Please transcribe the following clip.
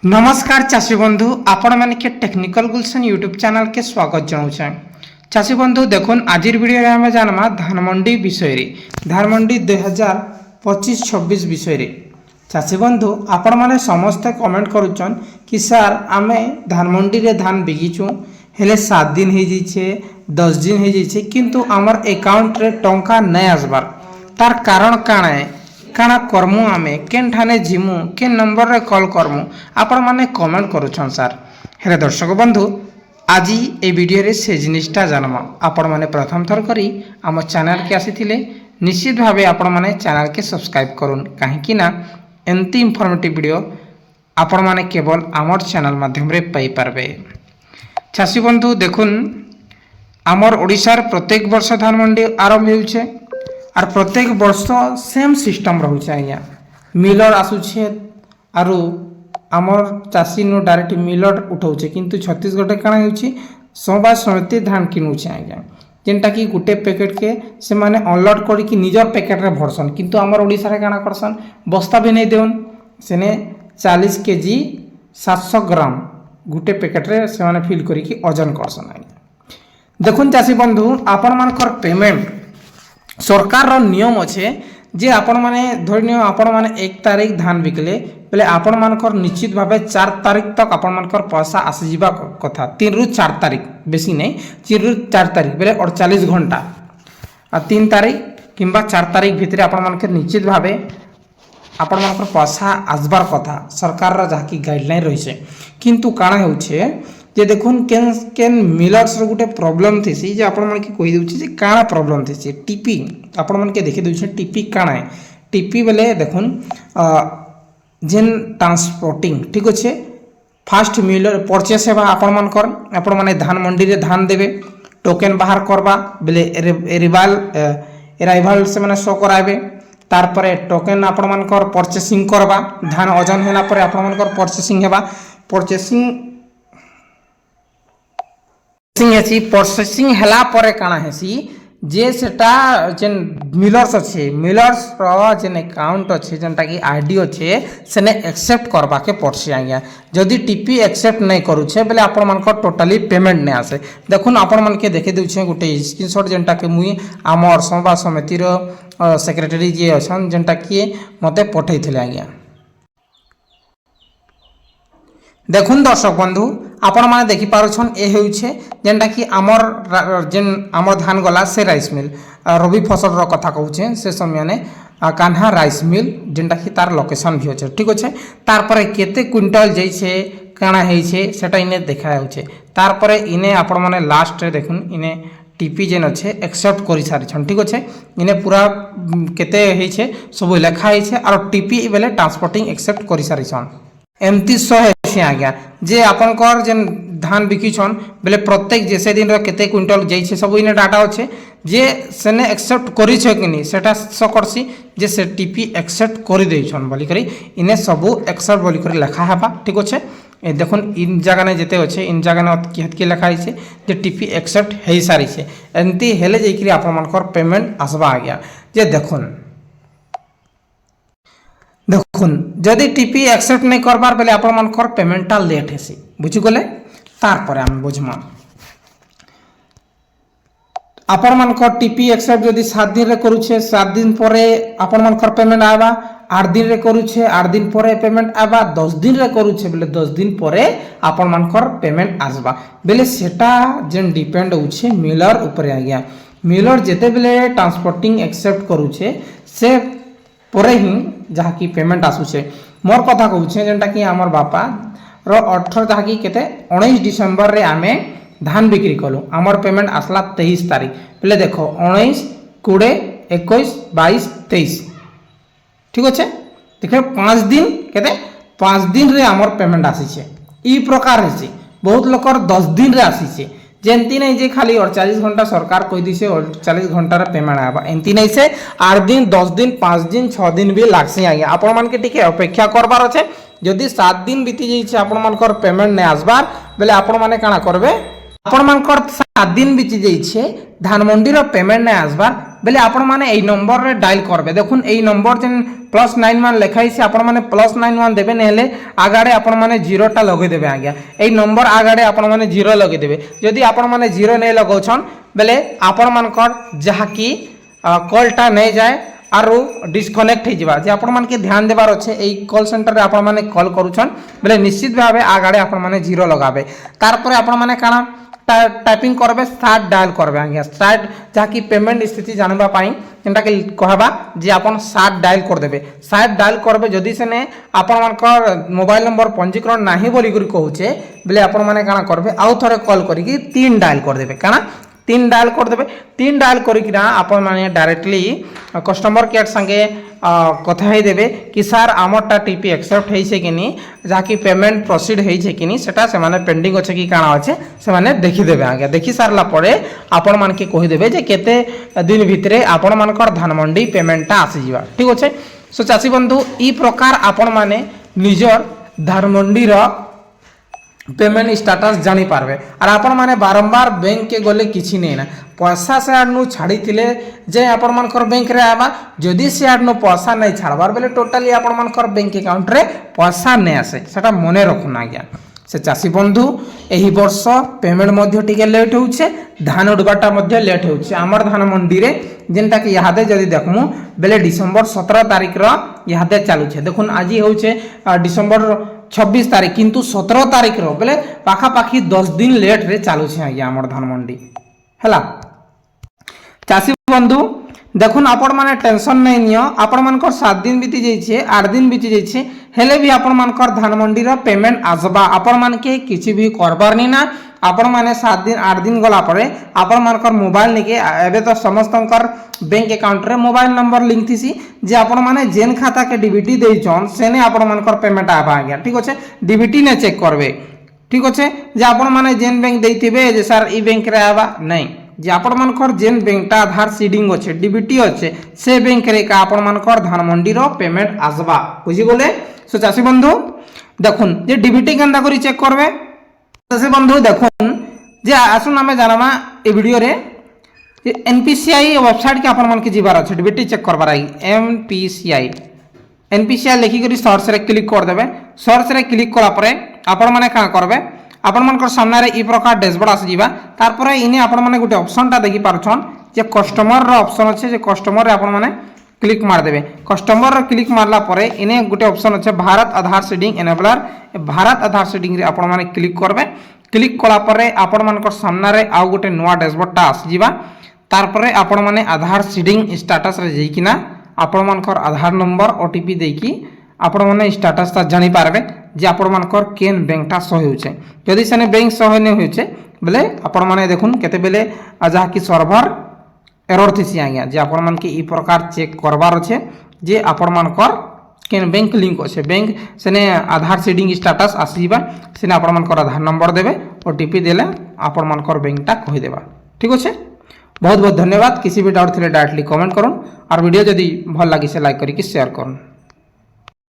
नमस्कार चाषी बंधु आपण मानके टेक्निकल गुलशन यूट्यूब चैनल के स्वागत जनाऊे। चाषी बंधु देखुन आज वीडियो आम जानमा धान मंडी विषय रे धान मंडी 2025-26 विषय रे। चाषी बंधु आपण माने समस्ते कमेंट करूछन कि सर आमे धान मंडी रे धान बिकिछु हेले 7 दिन हो जाइए 10 दिन हो जाइए किंतु आमर अकाउंट रे टंका नहीं आसबार तार कारण काण है काना करमु आमे केन ठाने जिमु केन नंबर रे कॉल करमु आपण माने कमेंट करूछन सर। हेले दर्शक बंधु आज ए वीडियो रे से जिनिसटा जानमा आपण माने प्रथम थर करी आम चैनल के आसीथिले निश्चित भावे आपण माने चैनल के सब्सक्राइब करून काहेकि ना एंती इंफॉर्मेटिव वीडियो आपण माने केवल आमर चैनल माध्यम रे पाई पारबे। चाषी बंधु देखुन आमर ओडिशार प्रत्येक वर्ष धान मंडी आरंभ होउछे और प्रत्येक वर्ष सेम सिस्टम रोचे आज्ञा मिलर आसुचे आरु आमर चाषी नु डायरेक्ट मिलर उठाऊे किंतु छत्तीसगढ़ काण हो समवाय समिति धान किनुचे आज्ञा जेनटा कि गोटे पैकेट के से माने अनलोड करके निजर पैकेट रे भरसन किंतु आमर ओडिसा रे काण करसन बस्ता भी नहीं देउन सेने 40 केजी 700 ग्राम गोटे पैकेट रे से माने फिल करके ओजन करसन आज्ञा। देखुन चाषी बंधु आपण मानकर पेमेंट सरकार रो नियम अच्छे जे आपण माने धरनियो आपण माने 1 तारीख धान बिकले बेले आपण मानकर निश्चित भावे 4 तारीख तक आपण मानकर पैसा आसी जीवा कथा 3 रु 4 तारीख बेसी नहीं 3 रु 4 तारीख बेले 48 घंटा आ 3 तारीख किंबा 4 तारीख भितर आपण मानकर निश्चित भावे आपण मानकर पैसा आसबार कथा सरकार रो जाकी गाइडलाइन रहिছে किंतु काना होउछे जे देखुन केन केन मिलर्स रो गुटे प्रॉब्लम थेसी जे आपण मन के कहि दउछि जे काना प्रॉब्लम थेसी टीपी आपण मन के देखि दउछि टीपी काना है टीपी बेले देखुन जेन ट्रांसपोर्टिंग ठीक अच्छे फास्ट मिलर परचेस हेबा आपण मन कर आपण माने धान मंडी रे धान देबे टोकन बाहर करबा बेले अराइवल से माने शो कराबे तार परे टोकन आपण मन कर परचेसिंग करबा धान ओजन होला परे आपण मन कर परचेसिंग हेबा प्रोसेसिंग हला परे काना हेसी जे सेटा जेन मिलर्स अच्छे मिलर्स रो जेन अकाउंट अच्छे जेनटा कि आईडी अच्छे सेने एक्सेप्ट करबा के पड़सी आज्ञा जदि टीपी एक्सेप्ट नहीं करूछे बेले आपण मन को टोटली पेमेंट नहीं आसे। देखुन आपण मन के देखे दउछे गुटे स्क्रीनशॉट जेनटा कि मुई आमर समवाय समिति रो सेक्रेटरी जे अछन जेनटा कि मते पठैथिले आज्ञा। देखुन दर्शक बंधु आपण माने देखि पारुछन ए हेउछे जेनटा कि आमर जेन आमर धान गला से राइस मिल रवि फसल रो कथा कहूछे से समय ने कान्हा राइस मिल जेनटा कि तार लोकेशन भी होछे ठीक होछे तार परे केते क्विंटल जैसे काना हेइछे सेटा इने देखा होछे तार परे इने आपण माने लास्ट रे देखुन इने टीपी जेन अच्छे एक्सेप्ट करि सारिछन ठीक अच्छे इने पूरा केते हेइछे सब लेखा हेइछे और टीपी बेले ट्रांसपोर्टिंग एक्सेप्ट करि सारिछन एमती 100 आज्ञा जे आपनकर जेन धान बिकिछन बेले प्रत्येक जैसे दिन केते क्विंटल जाइछे सब इने डाटा अच्छे जे सेने एक्सेप्ट करिछे किनी सेटा सो करसी जे से टीपी एक्सेप्ट करि देइछन बोली करी इने सब एक्सेप्ट बोली करी लिखा हेबा ठीक अच्छे ए देखुन इन जगह ने जेते अच्छे इन जगह ने के लिखा हिचे जे टीपी एक्सेप्ट हेइ सारिछे एंती हेले जेकरी आपन मनकर पेमेंट आसबा आ गया जे देखुन जदि टीपी एक्सेप्ट नहीं करबार बेले आपण मनकर पेमेंटा लेट हेसी बुझि गले तार परे हम बुझमा आपण मनकर टीपी एक्सेप्ट जदि 7 दिन रे करूछे 7 दिन परे आपण मनकर पेमेंट आबा 8 दिन रे करूछे 8 दिन परे पेमेंट आबा 10 दिन रे करूछे बेले 10 दिन परे आपण मनकर पेमेंट आसबा बेले सेटा जेन डिपेंड होउछे मिलर ऊपर आ गया मिलर जेते बेले ट्रांसपोर्टिंग एक्सेप्ट करूछे से परे ही जहाँ की पेमेंट आसुचे मोर कथा कहूचे जेनटा कि आमर बापा रो 18 जहाँ की केते 19 डिसेंबर रे आमे धान बिक्री कलु आमर पेमेंट आसला 23 तारीख पहले देखो 19 20 21 22 23 ठीक अच्छे देखे 5 दिन केते 5 दिन रे आमर पेमेंट आसीचे ई प्रकार हेसी बहुत लोकर 10 दिन रे आसीचे जेंती नहीं जे खाली 48 घंटा सरकार कहि दिसे 48 घंटा रे पेमेंट आबा एंती नहीं से 8 दिन 10 दिन 5 दिन 6 दिन भी लागसी आगे आपण मान के टिके अपेक्षा करबार अछि जदि 7 दिन बीती जाई छै आपण मान कर पेमेंट नै आसबार बेले आपण माने काना करबे आपण मान कर 7 दिन बीती जाई छै धान मंडी रो पेमेंट नै आसबार বেলে আপন মানে এই নম্বরে ডায়াল করবে। দেখুন এই নম্বর যেন +91 লেখা হয়েছে, আপন মানে +91 দেবে, নহলে আগাড়ে আপন মানে জিরোটা লগাই দেবে। আজ্ঞা এই নম্বর আগাড়ে আপন মানে জিরো লগাই দেবে। যদি আপন মানে জিরো নেই লগাউছন বেলে আপন মানকর যাহাকি কলটা নেই যায় আর ডিসকনেক্ট হয়ে যা। যে আপন মানকে ধ্যান দেবার আছে এই কল সেন্টারে আপন মানে কল করুছন বেলে নিশ্চিত ভাবে আগাড়ে আপন মানে জিরো লগাবে। তারপরে আপন মানে কাଣା টাইপিং করবে, স্টার্ট ডায়াল করবে। আজ্ঞা স্টার্ট যাকি পেমেন্ট স্থিতি জানবা পাই যেটাকে কহবা যে আপন স্টার্ট ডায়াল করদেবে। স্টার্ট ডায়াল করবে যদি সেনে আপন মানকর মোবাইল নম্বর পঞ্জীকরণ নাহি বলি করি কହୁছে বেলে আপন মানে কাଣା করবে আউ থরে কল করিকি 3 ডায়াল করদেবে। কাଣା 3 ডায়াল করদেবে। 3 ডায়াল করিকিনা আপন মানে ডাইরেক্টলি কস্টমর কেয়ার সঙ্গে কথা হয়ে দেবে কি স্যার আমারটা টিপি একসেপ্ট হয়েছে কিনি, যাকি পেমেন্ট প্রসিড হয়েছে কিনি সেটা সেমানে পেন্ডিং আছে কি কাଣା আছে সেমানে দেখিদেবে। আগে দেখি সারলা পরে আপন মানকে কহিদেবে যে কেতে দিন ভিতরে আপন মানকর ধানমন্ডি পেমেন্টটা আসিଯିবা। ঠিক আছে। সো চাষী বন্ধু এই প্রকার আপন মানে নিজর ধানমন্ডির পেমেন্ট স্টাটস জানি পারবে। আর আপন মানে বারম্বার ব্যাংকে গলে কিছু নেই না, পয়সা সে আড়নু ছাড়িলে যে আপন মানকর ব্যাংকরে আবা, যদি সে আড়নু পয়সা নাই ছাড়বার বেলে টোটালি আপন মানকর ব্যাংক আকাউন্টরে পয়সা নেই আসে, সেটা মনে রাখুন। আজ্ঞা সে চাষী বন্ধু এই বর্ষ পেমেন্ট মধ্যে টিকে লেট হচ্ছে, ধান উঠবাটা মধ্যে লেট হচ্ছে। আমার ধান মন্ডিরে যেটাকি ইহাদে যদি দেখমু বেলে ডিসেম্বর 17 তারিখর ইহাদে চালুছে। দেখুন আজি হচ্ছে ডিসেম্বর 26 তারিখ, কিন্তু 17 তারিখর বেলে পাখাপাখি 10 দিন লেট্রে চালুছে। আজ্ঞা আমার ধান মন্ডি হলা। চাষী বন্ধু দেখুন আপন মানে টেনশন নাই নিও, আপন মানকর 7 দিন বিতি যাইছে, 8 দিন বিতি যাইছে, হেলে भी আপন মানকর ধানমন্ডির পেমেন্ট আসবা। আপন মানকে কিছু भी করবার নি না। আপন মানে 7 দিন 8 দিন গলা পরে আপন মানকর মোবাইল নিকে এবে তো সমস্তঙ্কর ব্যাংক আকাউন্টরে মোবাইল নম্বর লিঙ্ক থিসি, যে আপন মানে যেন খাতাকে ডিবিটি দেইছন সেনে আপন মানকর পেমেন্ট আবা। আজ্ঞা ঠিক আছে, ডিবিটি নে চেক করবে। ঠিক আছে, যে আপন মানে যেন ব্যাংক দেইতিবে যে স্যার এই ব্যাংকরে আবা নাই, যে আপন মানকর যেন ব্যাংকটা আধার সিডিং আছে ডিবিটি আছে সে ব্যাংকরে কা আপন মানকর ধানমন্ডির পেমেন্ট আসবা। বুঝি গলে। সো চাষী বন্ধু দেখুন যে ডিবিটি কেনতা করে চেক করবে। চাষী বন্ধু দেখুন যে আসুন আমি জানামা এই ভিডিওরে যে এনপিসিআই ওয়েবসাইট কে আপন মানকে যাবার আছে ডিবিটি চেক করবার আগে। এনপিসিআই লিখিকি সর্চরে ক্লিক করে দেবে। সর্চরে ক্লিক করা পরে আপন মানে কাঁ করবে আপন মানকর সামনে এই প্রকার ড্যাশবোর্ড আসিযা। তারপরে ইনে আপন মানে গোটে অপশনটা দেখি পারছন যে কস্টমর অপশন আছে, যে কস্টমর আপন মানে ক্লিক মারদেবে। কস্টমর ক্লিক মারলা পরে ইনে গোটে অপশন আছে ভারত আধার সিডিং এনেবলার। ভারত আধার সিডিং রে আপন মানে ক্লিক করবে। ক্লিক কলা পরে আপন মানকর সামনে আউ গোটে নয়া ড্যাশবোর্ডটা আসিযা। তারপরে আপন মানে আধার সিডিং স্ট্যাটাস রে যাইকিনা আপন মানকর আধার নম্বর ওটিপি দেইকি আপন মানে স্ট্যাটাসটা জানি পারবে যে আপন মানকর কেন ব্যাংকটা শো হচ্ছে। যদি সেনে ব্যাংক শো হয়ে হচ্ছে বেলে আপন মানে দেখুন কেতেবেলে যাহাকি সর্ভার এরর থিসি। আজ্ঞা যে আপন মানকে এই প্রকার চেক করবার আছে যে আপন মানকর কেন ব্যাংক লিঙ্ক আছে, ব্যাংক সেনে আধার সিডিং স্ট্যাটাস আসিবা, সেনে আপন মানকর আধার নম্বর দেবে, ওটিপি দেলে আপন মানকর ব্যাংকটা কহিদেবা। ঠিক আছে, बहुत बहुत धन्यवाद। किसी भी डाउट थे डायरेक्टली कमेंट करूँ और वीडियो जदि भल लगी से लाइक करके शेयर करूँ।